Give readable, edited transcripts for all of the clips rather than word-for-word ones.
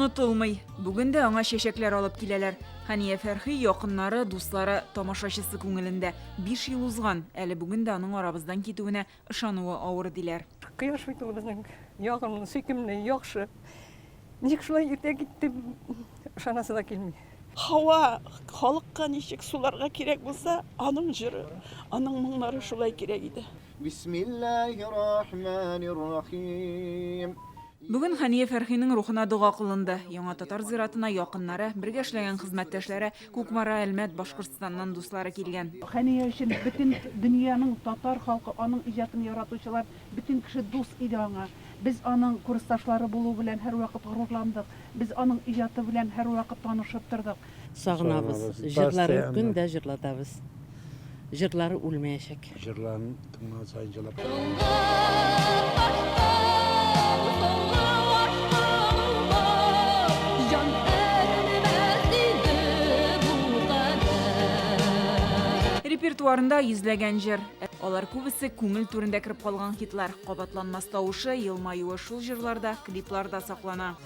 Unutulmay. Bugün de аңа шешеклер алып киләләр. Хания Фәрхи якыннары, дуслары, тамашачысы күңелендә 5 ел узган. Әле бүген дә аның арабыздан китүенә ышануы авыр диләр. Кояш бит ул безнең ягымлы, сөйкемле, яхшы. Ник шулай иртә китте, ышанасы да килми. Хава халыкка ничек суларга кирәк булса, аның җыры, аның моңнары шулай кирәк иде. Бисмиллахир-рахманир-рахим. Бүген Хания Фәрхинең рухына дуга кылынды. Яңа татар зиратына якыннары, бергә эшләгән хезмәттәшләре, Күкмара, Әлмәт, Башкортстаннан дуслары килгән. Хания өчен бөтен дөньяның татар халкы, аның иҗатын яратучылар, бөтен кеше дус иде аңа. Без аның курсташлары булу белән һәрвакыт горурландык. Без аның иҗаты белән һәрвакыт танышып тордык. Сагынабыз. Җырлары көн дә җырлатабыз. Җырлары үлмәячәк. Җырларын тыңлау сайын җырлап. Репертуарында йөзләгән җыр. Алар күбесе күңел түрендә кирип калган хитлар. Кабатланмас тавышы, елмаюы шул җырларда, клипларда саклана.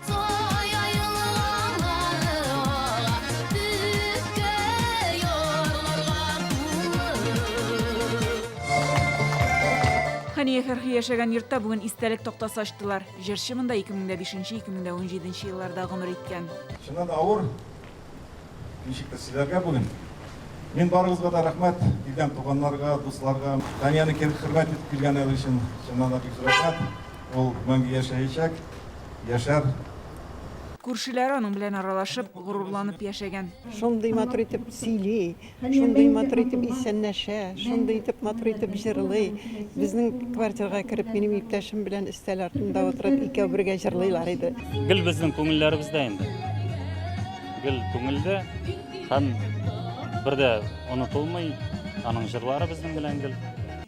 Хания Фәрхи яшәгән йортта бүген истәлек тактасы ачтылар. Җырчы монда 2005-2017 елларда гомер иткән. Шуннан да авыр кичекте сезләргә бүген. Мин барыгызга да рәхмәт, килгән туганнарга, дусларга. Ханияны хөрмәт итеп килгәннәр өчен шуннан да бик рәхмәт. Ул мәңге яшәячәк, яшәр. Күршеләре аның белән аралашып, горурланып яшәгән. Шундый матур итеп сөйли, шундый матур итеп исәнләшә, шундый итеп матур итеп җырлый. Безнең квартирага кереп, минем иптәшем белән өстәл артында утырып, икәү бергә җырлыйлар иде. Гел безнең күңелләребездә инде. Гел күңелдә һәм бердә онытылмый аның җырлары безнең белән гел.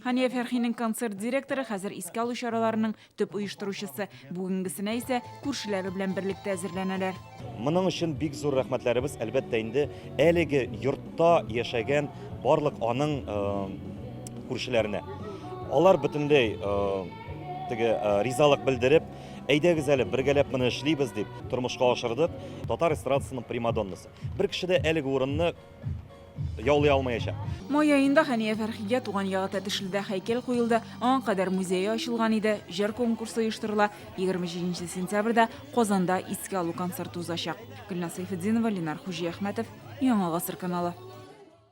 Хания Фәрхинең концерт директоры хәзер искә алу чараларының төп оештыручысы. Бүгенгесенә исә күршеләре белән берлектә әзерләнәләр. Моның өчен бик зур рәхмәтләребез әлбәттә инде әлеге йортта яшәгән барлык аның күршеләренә. Алар бөтенләй ризалык белдереп, әйдәгез әле бергәләп моны эшлибез дип тормышка ашырдык. Татар эстрадасының примадоннасы. Бер кеше дә әлеге урынны яулый алмаячак. Май аенда Хания Фәрхигә туган ягы Тәтешледә һәйкәл куелды. Аңа кадәр музее ачылган иде. Җыр конкурсы оештырыла. 27 сентябрьдә Казанда искә алу концерты узачак. Гөлнар Сайфетдинова, Ленар Хуҗиәхмәтов, Яңа гасыр каналы.